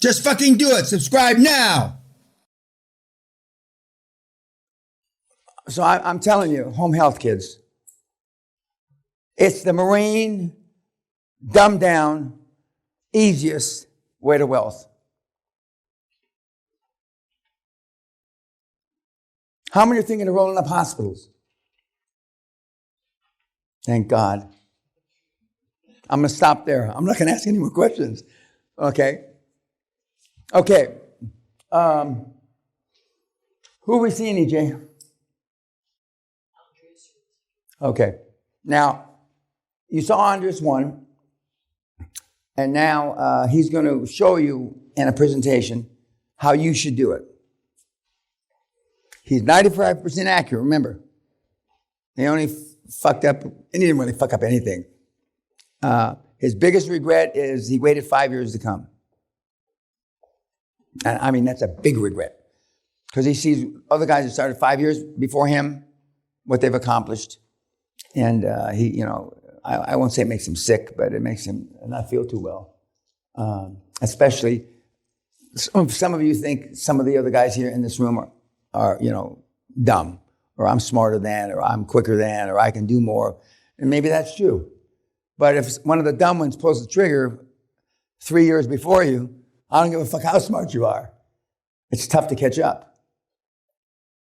Just fucking do it. Subscribe now. So I'm telling you, home health kids, it's the Marine, dumbed down, easiest way to wealth. How many are thinking of rolling up hospitals? Thank God. I'm going to stop there. I'm not going to ask any more questions. Okay. Okay. Who are we seeing, EJ? Okay. Now, you saw Andres 1, and now he's going to show you in a presentation how you should do it. He's 95% accurate, remember. He only fucked up, and he didn't really fuck up anything. His biggest regret is he waited 5 years to come. And I mean, that's a big regret. Because he sees other guys that started 5 years before him, what they've accomplished. And he, I won't say it makes him sick, but it makes him not feel too well. Especially, some of you think some of the other guys here in this room are dumb, or I'm smarter than, or I'm quicker than, or I can do more. And maybe that's true. But if one of the dumb ones pulls the trigger 3 years before you, I don't give a fuck how smart you are. It's tough to catch up.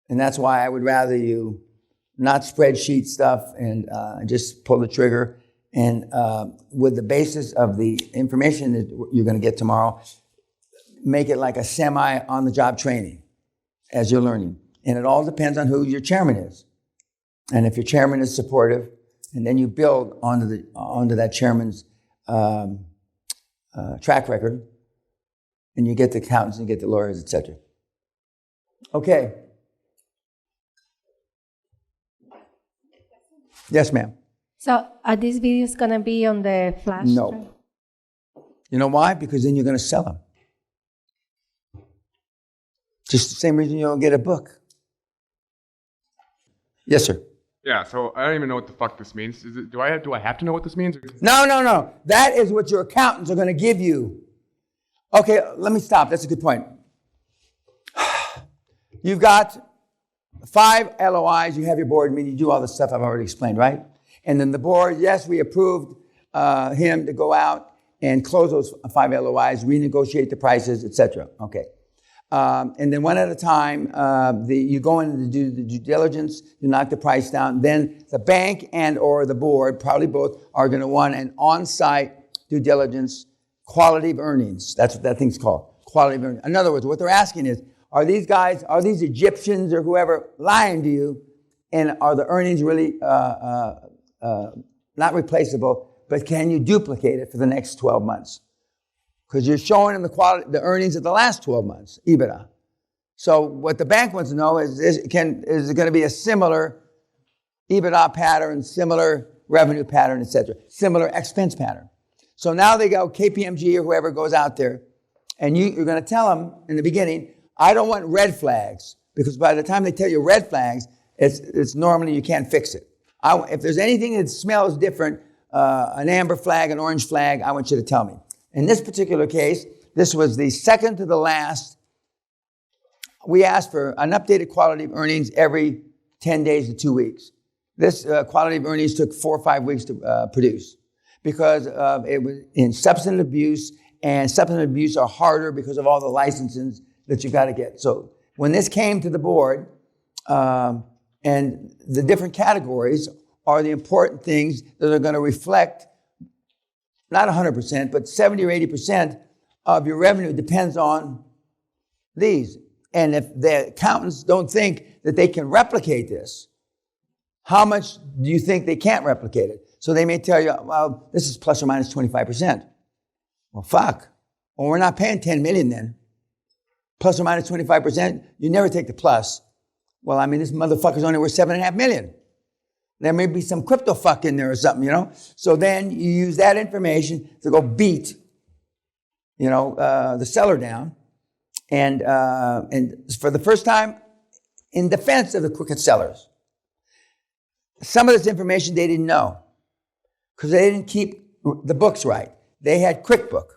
And that's why I would rather you not spreadsheet stuff and just pull the trigger. And with the basis of the information that you're going to get tomorrow, make it like a semi-on-the-job training as you're learning. And it all depends on who your chairman is. And if your chairman is supportive, and then you build onto that chairman's track record, and you get the accountants and you get the lawyers, etc. Okay. Yes, ma'am. So are these videos going to be on the flash? No. You know why? Because then you're going to sell them. Just the same reason you don't get a book. Yes, sir. Yeah, so I don't even know what the fuck this means. Do I have to know what this means? No. That is what your accountants are going to give you. Okay, let me stop. That's a good point. You've got 5 LOIs. You have your board meeting. You do all the stuff I've already explained, right? And then the board, yes, we approved him to go out and close those 5 LOIs, renegotiate the prices, etc. Okay. And then one at a time, you go in to do the due diligence, you knock the price down. Then the bank and or the board, probably both, are going to want an on-site due diligence, quality of earnings. That's what that thing's called, quality of earnings. In other words, what they're asking is, are these Egyptians or whoever lying to you? And are the earnings really not replaceable, but can you duplicate it for the next 12 months? Because you're showing them the earnings of the last 12 months, EBITDA. So what the bank wants to know is it going to be a similar EBITDA pattern, similar revenue pattern, etc., similar expense pattern. So now they go, KPMG or whoever goes out there, and you're going to tell them in the beginning, I don't want red flags, because by the time they tell you red flags, it's normally you can't fix it. If there's anything that smells different, an amber flag, an orange flag, I want you to tell me. In this particular case, this was the second to the last. We asked for an updated quality of earnings every 10 days to 2 weeks. This quality of earnings took 4 or 5 weeks to produce because it was in substance abuse, and substance abuse are harder because of all the licenses that you got to get. So when this came to the board, and the different categories are the important things that are going to reflect not 100%, but 70 or 80% of your revenue depends on these. And if the accountants don't think that they can replicate this, how much do you think they can't replicate it? So they may tell you, well, this is plus or minus 25%. Well, fuck. Well, we're not paying 10 million then. Plus or minus 25%, you never take the plus. Well, I mean, this motherfucker's only worth 7.5 million. There may be some crypto fuck in there or something, So then you use that information to go beat, the seller down. And for the first time, in defense of the crooked sellers. Some of this information they didn't know because they didn't keep the books right. They had QuickBook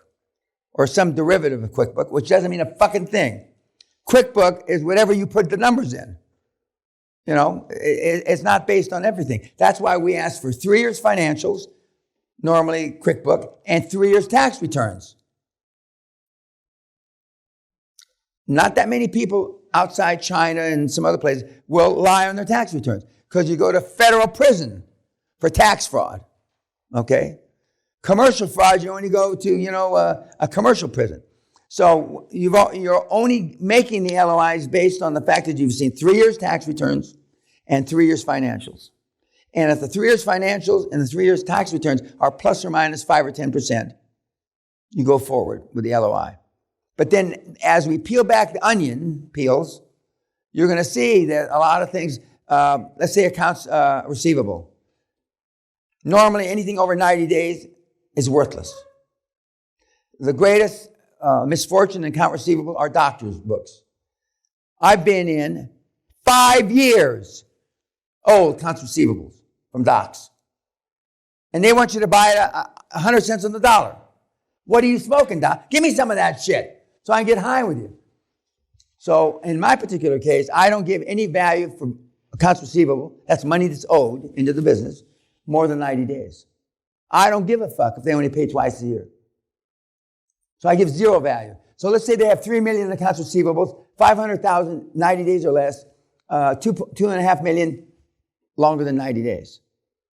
or some derivative of QuickBook, which doesn't mean a fucking thing. QuickBook is whatever you put the numbers in. You know, it's not based on everything. That's why we ask for 3 years financials, normally QuickBook, and 3 years tax returns. Not that many people outside China and some other places will lie on their tax returns because you go to federal prison for tax fraud, okay? Commercial fraud, you only go to, a commercial prison. So you're only making the LOIs based on the fact that you've seen 3 years tax returns and 3 years financials. And if the 3 years financials and the 3 years tax returns are plus or minus 5 or 10%, you go forward with the LOI. But then as we peel back the onion peels, you're going to see that a lot of things, let's say accounts receivable. Normally anything over 90 days is worthless. The greatest misfortune in account receivable are doctors' books. I've been in 5 years old accounts receivables from docs. And they want you to buy it 100 cents on the dollar. What are you smoking, doc? Give me some of that shit so I can get high with you. So in my particular case, I don't give any value for accounts receivable. That's money that's owed into the business more than 90 days. I don't give a fuck if they only pay twice a year. So I give zero value. So let's say they have 3 million in accounts receivables, 500,000, 90 days or less, 2.5 million longer than 90 days.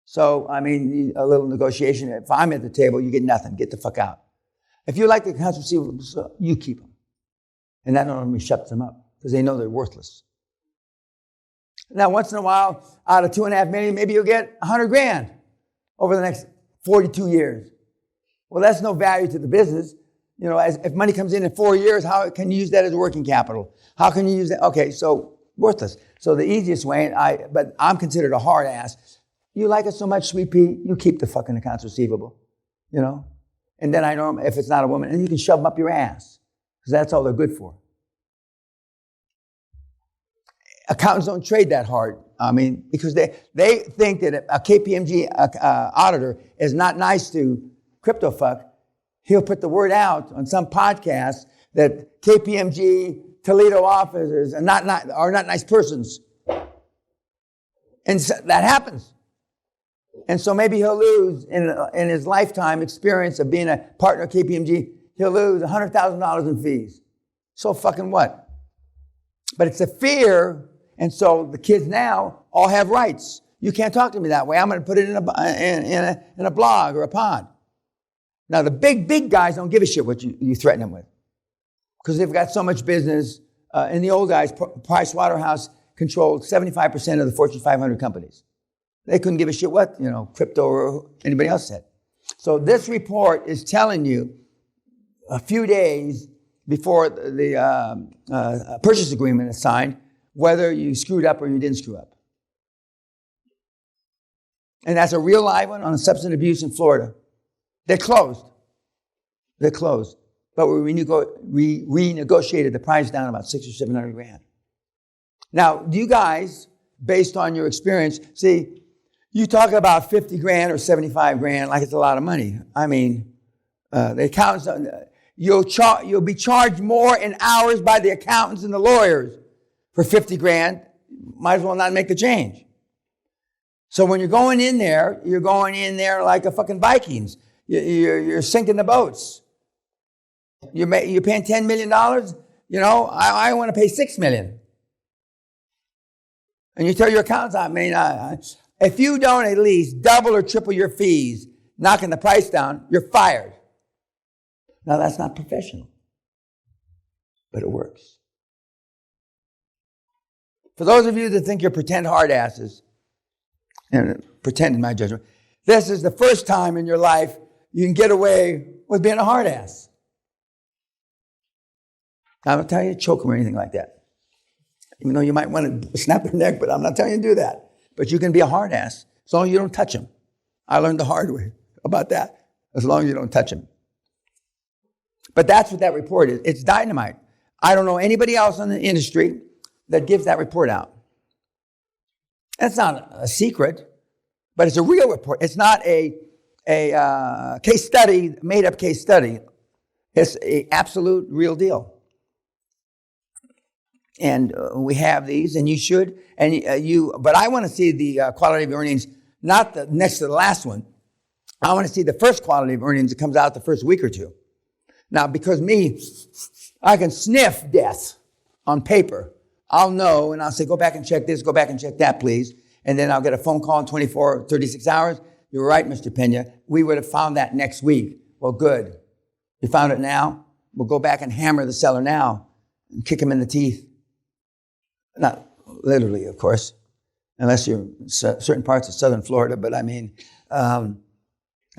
So, I mean, a little negotiation. If I'm at the table, you get nothing. Get the fuck out. If you like the accounts receivables, you keep them. And that normally shuts them up because they know they're worthless. Now, once in a while, out of 2.5 million, maybe you'll get 100 grand over the next 42 years. Well, that's no value to the business. You know, if money comes in 4 years, how can you use that as working capital? How can you use that? Okay, so worthless. So the easiest way, but I'm considered a hard ass. You like it so much, Sweet Pea, you keep the fucking accounts receivable, you know? And then I know if it's not a woman, and you can shove them up your ass because that's all they're good for. Accountants don't trade that hard. I mean, because they think that a KPMG auditor is not nice to crypto fuck. He'll put the word out on some podcast that KPMG Toledo offices are not nice persons. And so that happens. And so maybe he'll lose in his lifetime experience of being a partner at KPMG, he'll lose $100,000 in fees. So fucking what? But it's a fear, and so the kids now all have rights. You can't talk to me that way. I'm going to put it in a blog or a pod. Now the big guys don't give a shit what you threaten them with, because they've got so much business. And the old guys, Price Waterhouse controlled 75% of the Fortune 500 companies. They couldn't give a shit what, crypto or anybody else said. So this report is telling you a few days before the purchase agreement is signed, whether you screwed up or you didn't screw up. And that's a real live one on a substance abuse in Florida. They're closed. But we renegotiated the price down about $600 or $700 grand. Now, do you guys, based on your experience, see, you talk about 50 grand or 75 grand like it's a lot of money. I mean, the accountants, you'll be charged more in hours by the accountants and the lawyers for 50 grand. Might as well not make the change. So when you're going in there like a fucking Vikings. You're sinking the boats. You're paying $10 million. I want to pay $6 million. And you tell your accountants, if you don't at least double or triple your fees, knocking the price down, you're fired. Now that's not professional, but it works. For those of you that think you're pretend hard asses, and pretend in my judgment, this is the first time in your life you can get away with being a hard ass. I'm not telling you to choke them or anything like that. Even though you might want to snap their neck, but I'm not telling you to do that. But you can be a hard ass as long as you don't touch them. I learned the hard way about that, as long as you don't touch them. But that's what that report is. It's dynamite. I don't know anybody else in the industry that gives that report out. That's not a secret, but it's a real report. It's not a case study, made-up case study. It's an absolute real deal. And we have these, and you should. But I want to see the quality of earnings, not the next to the last one. I want to see the first quality of earnings that comes out the first week or two. Now, because I can sniff death on paper. I'll know, and I'll say, go back and check this, go back and check that, please. And then I'll get a phone call in 24, 36 hours. You're right, Mr. Peña. We would have found that next week. Well, good. You found it now? We'll go back and hammer the seller now and kick him in the teeth. Not literally, of course, unless you're in certain parts of southern Florida. But I mean, now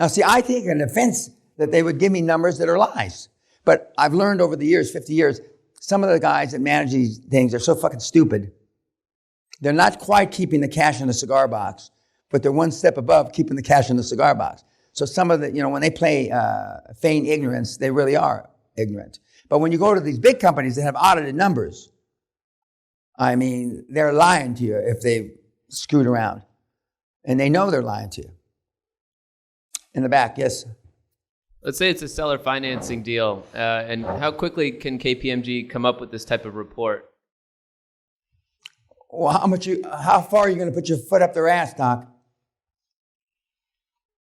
see, I take an offense that they would give me numbers that are lies. But I've learned over the years, 50 years, some of the guys that manage these things are so fucking stupid. They're not quite keeping the cash in the cigar box, but they're one step above keeping the cash in the cigar box. So some of the, when they play feign ignorance, they really are ignorant. But when you go to these big companies that have audited numbers, I mean, they're lying to you if they screwed around. And they know they're lying to you. In the back, yes? Let's say it's a seller financing deal. And how quickly can KPMG come up with this type of report? Well, how far are you going to put your foot up their ass, Doc?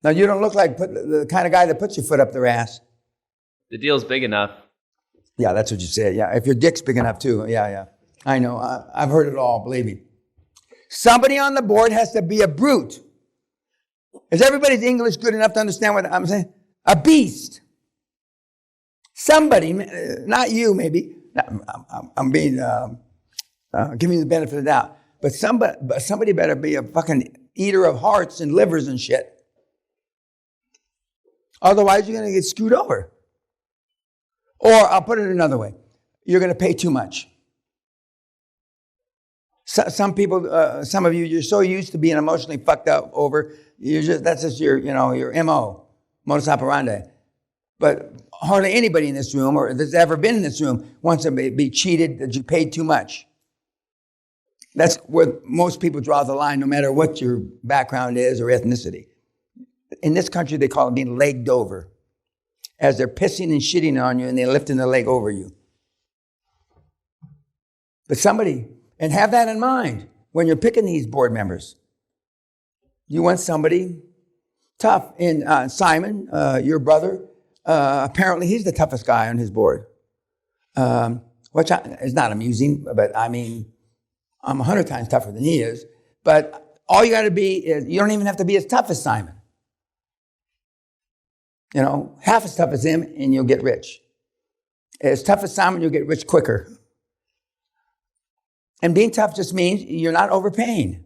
Now, you don't look like the kind of guy that puts your foot up their ass. The deal's big enough. Yeah, that's what you said. Yeah, if your dick's big enough, too. Yeah. I know. I've heard it all, believe me. Somebody on the board has to be a brute. Is everybody's English good enough to understand what I'm saying? A beast. Somebody, not you maybe. I'm being, giving you the benefit of the doubt. But somebody better be a fucking eater of hearts and livers and shit. Otherwise, you're going to get screwed over. Or I'll put it another way. You're going to pay too much. Some people, some of you, you're so used to being emotionally fucked up over. That's just your MO, modus operandi. But hardly anybody in this room, or that's ever been in this room, wants to be cheated that you paid too much. That's where most people draw the line, no matter what your background is or ethnicity. In this country, they call it being legged over, as they're pissing and shitting on you and they're lifting the leg over you. But and have that in mind when you're picking these board members. You want somebody tough. And Simon, your brother, apparently he's the toughest guy on his board. Which is not amusing, but I mean, I'm 100 times tougher than he is. But all you got to be is, you don't even have to be as tough as Simon. Half as tough as him and you'll get rich. As tough as Simon, you'll get rich quicker. And being tough just means you're not overpaying.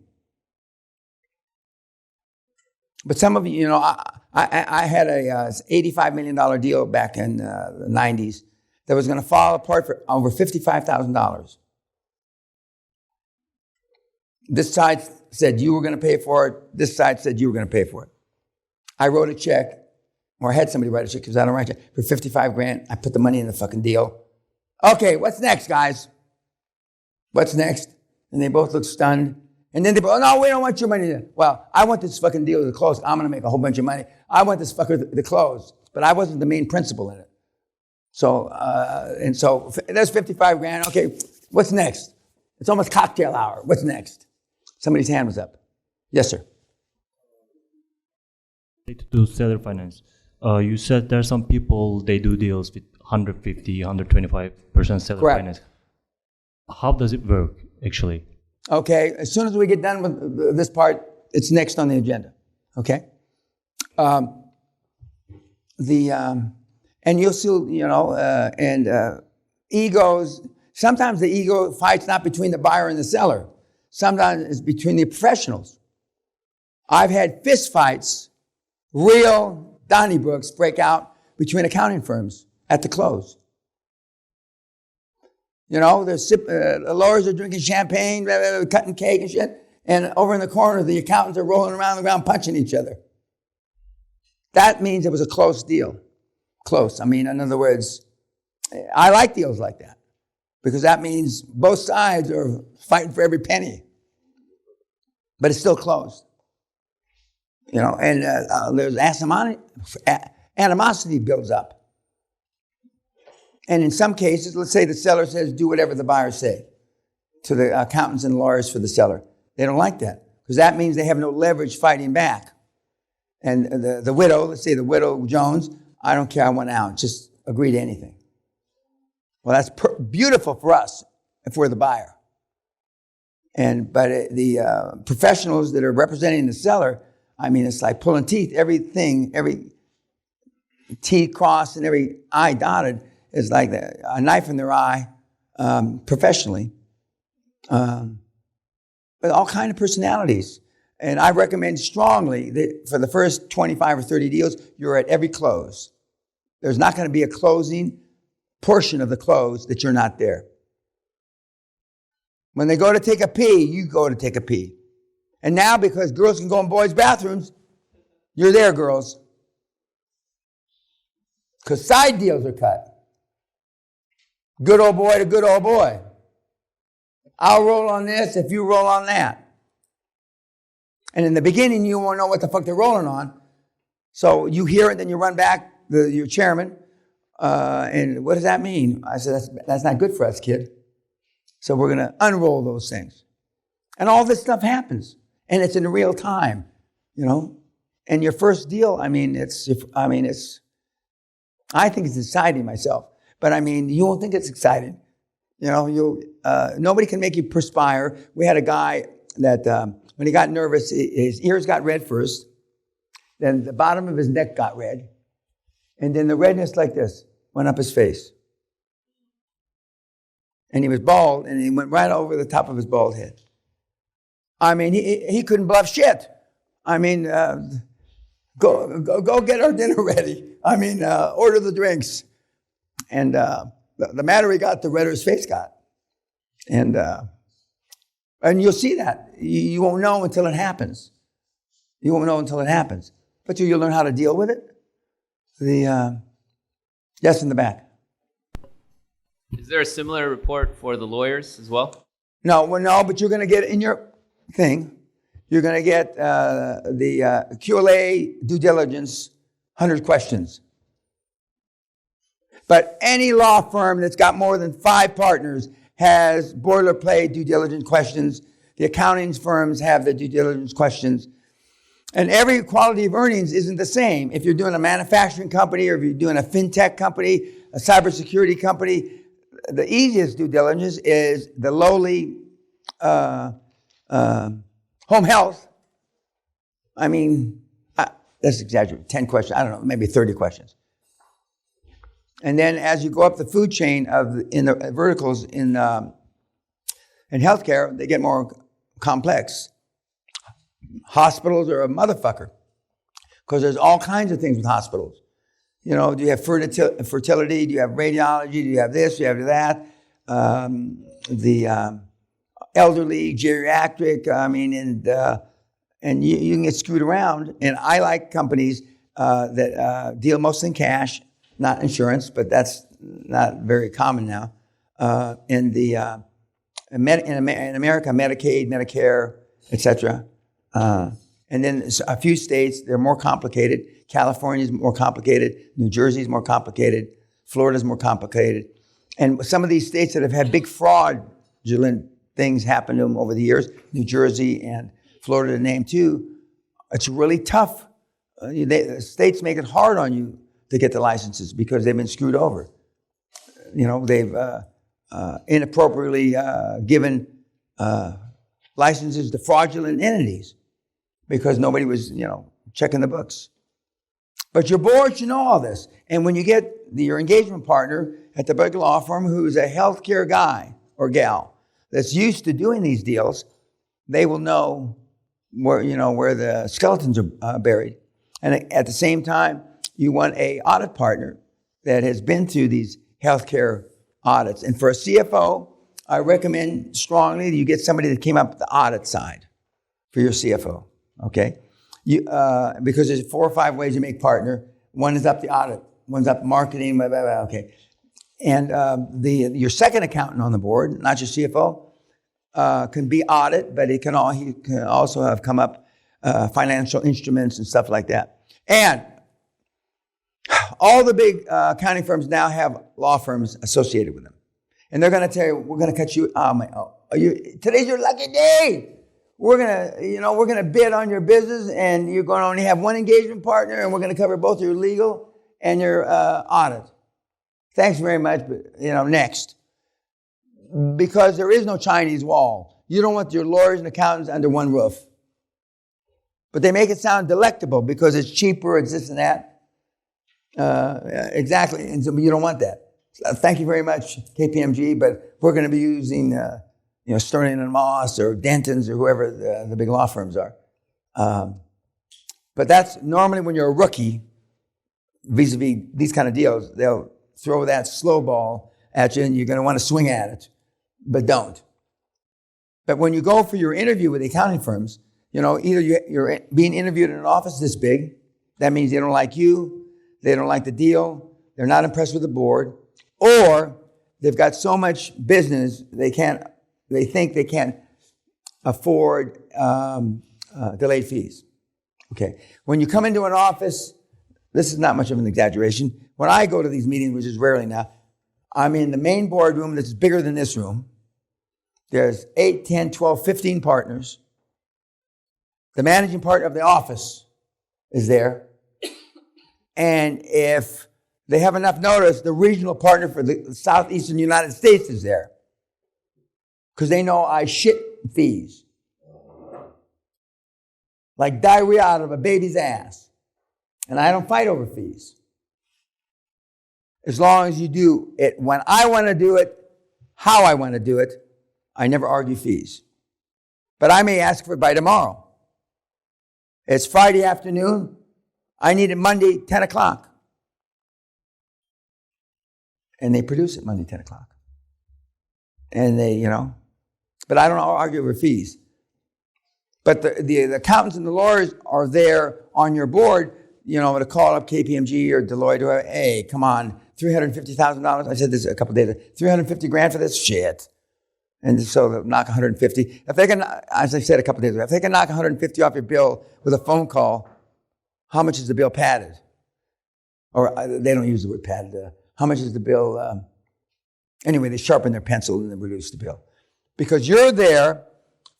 But some of you, I had a $85 million deal back in the 90s that was going to fall apart for over $55,000. This side said you were going to pay for it. This side said you were going to pay for it. I wrote a check, or I had somebody write a check because I don't write a check, for $55,000. I put the money in the fucking deal. Okay, what's next, guys? What's next? And they both look stunned. And then they go, no, we don't want your money. Well, I want this fucking deal to close. I'm going to make a whole bunch of money. I want this fucker to close. But I wasn't the main principal in it. So there's $55,000. Okay, what's next? It's almost cocktail hour. What's next? Somebody's hand was up. Yes, sir. To seller finance. You said there are some people, they do deals with 150, 125% seller Correct. finance. How does it work, actually? Okay, as soon as we get done with this part, it's next on the agenda. Okay? And you'll see, egos, sometimes the ego fight's not between the buyer and the seller. Sometimes it's between the professionals. I've had fist fights, real Donnybrooks break out between accounting firms at the close. The lawyers are drinking champagne, cutting cake and shit, and over in the corner, the accountants are rolling around the ground punching each other. That means it was a close deal. Close. I mean, in other words, I like deals like that because that means both sides are fighting for every penny. But it's still closed. And there's animosity builds up. And in some cases, let's say the seller says, do whatever the buyers say to the accountants and lawyers for the seller. They don't like that because that means they have no leverage fighting back. And the widow, let's say the widow Jones, I don't care, I want out. Just agree to anything. Well, that's beautiful for us if we're the buyer. But the professionals that are representing the seller, I mean, it's like pulling teeth. Every T crossed and every I dotted is like a knife in their eye, professionally. But all kinds of personalities. And I recommend strongly that for the first 25 or 30 deals, you're at every close. There's not going to be a closing portion of the close that you're not there. When they go to take a pee, you go to take a pee. And now, because girls can go in boys' bathrooms, you're there, girls. Because side deals are cut. Good old boy to good old boy. I'll roll on this if you roll on that. And in the beginning, you won't know what the fuck they're rolling on. So you hear it, then you run back, your chairman, and what does that mean? I said, that's not good for us, kid. So we're going to unroll those things. And all this stuff happens. And it's in real time, you know. And your first deal, I think it's exciting myself. But I mean, you won't think it's exciting. You know, nobody can make you perspire. We had a guy that, when he got nervous, his ears got red first. Then the bottom of his neck got red. And then the redness like this went up his face. And he was bald, and he went right over the top of his bald head. I mean, he couldn't bluff shit. I mean, go get our dinner ready. I mean, order the drinks. And the madder he got, the redder his face got. And you'll see that. You won't know until it happens. You won't know until it happens. But you'll learn how to deal with it. Yes, in the back. Is there a similar report for the lawyers as well? No, but you're going to get in your thing, you're going to get the QLA due diligence, 100 questions. But any law firm that's got more than 5 partners has boilerplate due diligence questions. The accounting firms have the due diligence questions. And every quality of earnings isn't the same. If you're doing a manufacturing company or if you're doing a fintech company, a cybersecurity company, the easiest due diligence is the lowly home health. I mean, that's exaggerated. 10 questions. I don't know, maybe 30 questions. And then as you go up the food chain in the verticals in healthcare, they get more complex. Hospitals are a motherfucker because there's all kinds of things with hospitals. You know, do you have fertility? Do you have radiology? Do you have this? Do you have that? The elderly, geriatric. I mean, and you can get screwed around. And I like companies that deal mostly in cash, not insurance, but that's not very common now. In America, Medicaid, Medicare, etc. And then a few states, they're more complicated. California is more complicated. New Jersey is more complicated. Florida is more complicated. And some of these states that have had big fraudulent things happen to them over the years, New Jersey and Florida to name 2, it's really tough. States make it hard on you to get the licenses because they've been screwed over. You know, they've inappropriately given licenses to fraudulent entities because nobody was, checking the books. But your board should know all this. And when you get your engagement partner at the big law firm who's a healthcare guy or gal that's used to doing these deals, they will know where the skeletons are buried. And at the same time, you want an audit partner that has been through these healthcare audits. And for a CFO, I recommend strongly that you get somebody that came up the audit side for your CFO, okay? Because there's 4 or 5 ways you make partner. One is up the audit, one's up marketing, blah, blah, blah, okay. And your second accountant on the board, not your CFO, can be audit, but he can also have come up financial instruments and stuff like that. And all the big accounting firms now have law firms associated with them. And they're going to tell you, we're going to cut you, today's your lucky day. We're going to bid on your business, and you're going to only have one engagement partner, and we're going to cover both your legal and your audit. Thanks very much, but, next. Because there is no Chinese wall. You don't want your lawyers and accountants under one roof. But they make it sound delectable because it's cheaper, it's this and that. Exactly, and so you don't want that. Thank you very much, KPMG, but we're going to be using, Sterling and Moss or Denton's or whoever the big law firms are. But that's normally when you're a rookie, vis-a-vis these kind of deals, they'll throw that slow ball at you and you're going to want to swing at it, but don't. But when you go for your interview with the accounting firms, either you're being interviewed in an office this big, that means they don't like you, they don't like the deal, they're not impressed with the board, or they've got so much business they think they can't afford delayed fees. Okay. When you come into an office, this is not much of an exaggeration. When I go to these meetings, which is rarely now, I'm in the main boardroom that's bigger than this room. There's 8, 10, 12, 15 partners. The managing partner of the office is there. And if they have enough notice, the regional partner for the southeastern United States is there. Because they know I shit fees. Like diarrhea out of a baby's ass. And I don't fight over fees. As long as you do it when I want to do it, how I want to do it, I never argue fees. But I may ask for it by tomorrow. It's Friday afternoon. I need it Monday, 10 o'clock. And they produce it Monday, 10 o'clock. And they, but I don't argue over fees. But the accountants and the lawyers are there on your board, to call up KPMG or Deloitte or, hey, come on, $350,000. I said this a couple of days ago, $350,000 for this shit. And so they'll knock 150. If they can, as I said a couple of days ago, if they can knock 150 off your bill with a phone call, how much is the bill padded? Or they don't use the word padded. How much is the bill? Anyway, they sharpen their pencil and they reduce the bill. Because you're there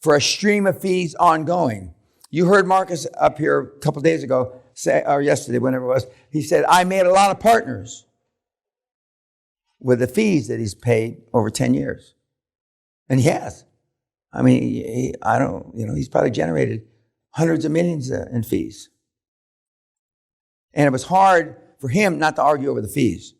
for a stream of fees ongoing. You heard Marcus up here a couple of days ago, or yesterday, whenever it was, he said, I made a lot of partners with the fees that he's paid over 10 years. And he has. I mean, he's probably generated hundreds of millions in fees. And it was hard for him not to argue over the fees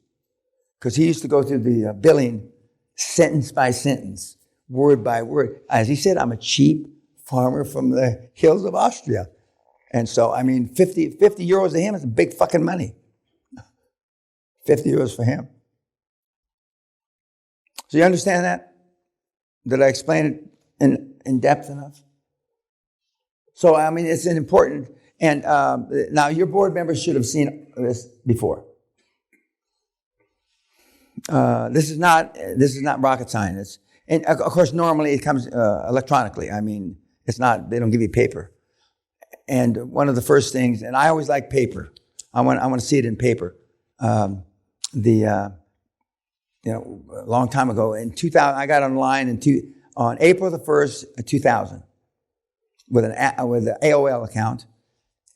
because he used to go through the billing sentence by sentence, word by word. As he said, I'm a cheap farmer from the hills of Austria. And so, 50 euros to him is big fucking money. 50 euros for him. So you understand that? Did I explain it in depth enough? So, it's an important, and now your board members should have seen this before. This is not rocket science. And of course, normally it comes electronically. It's not, they don't give you paper. And one of the first things, and I always like paper. I want to see it in paper. A long time ago, in 2000, I got online on April the 1st, 2000, with an AOL account,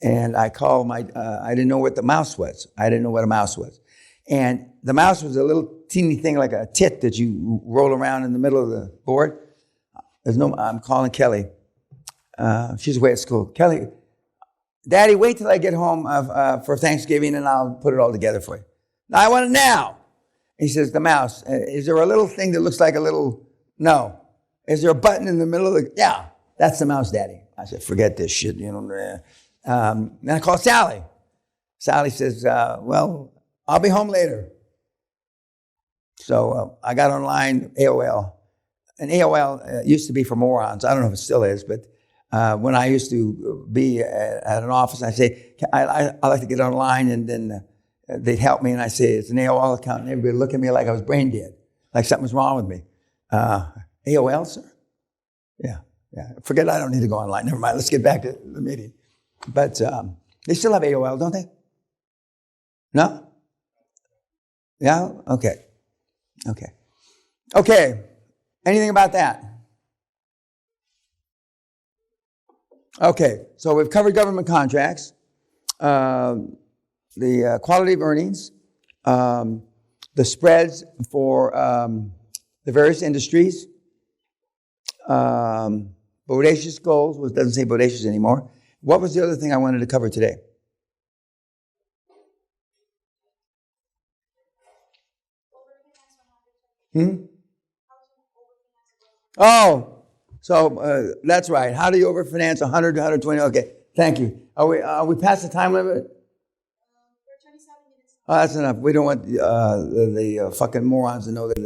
and I called I didn't know what the mouse was. I didn't know what a mouse was. And the mouse was a little teeny thing like a tit that you roll around in the middle of the board. I'm calling Kelly. She's away at school. Kelly, Daddy, wait till I get home for Thanksgiving and I'll put it all together for you. No, I want it now. He says, the mouse. Is there a little thing that looks like a little? No. Is there a button in the middle of the? Yeah, that's the mouse, Daddy. I said, forget this shit. Then I call Sally. Sally says, well, I'll be home later. So I got online, AOL. And AOL used to be for morons. I don't know if it still is, but when I used to be at an office, I say, I like to get online, and then they'd help me, and I say, it's an AOL account, and everybody would look at me like I was brain dead, like something was wrong with me. AOL, sir? Yeah. Forget it, I don't need to go online. Never mind, let's get back to the meeting. But they still have AOL, don't they? No? Yeah? Okay. Okay. Okay. Anything about that? Okay. So we've covered government contracts, the quality of earnings, the spreads for the various industries, bodacious goals, which doesn't say bodacious anymore. What was the other thing I wanted to cover today? Oh, so that's right. How do you overfinance 100 to 120? Okay, thank you. Are we past the time limit? We're 27 minutes. Oh, that's enough. We don't want the fucking morons to know that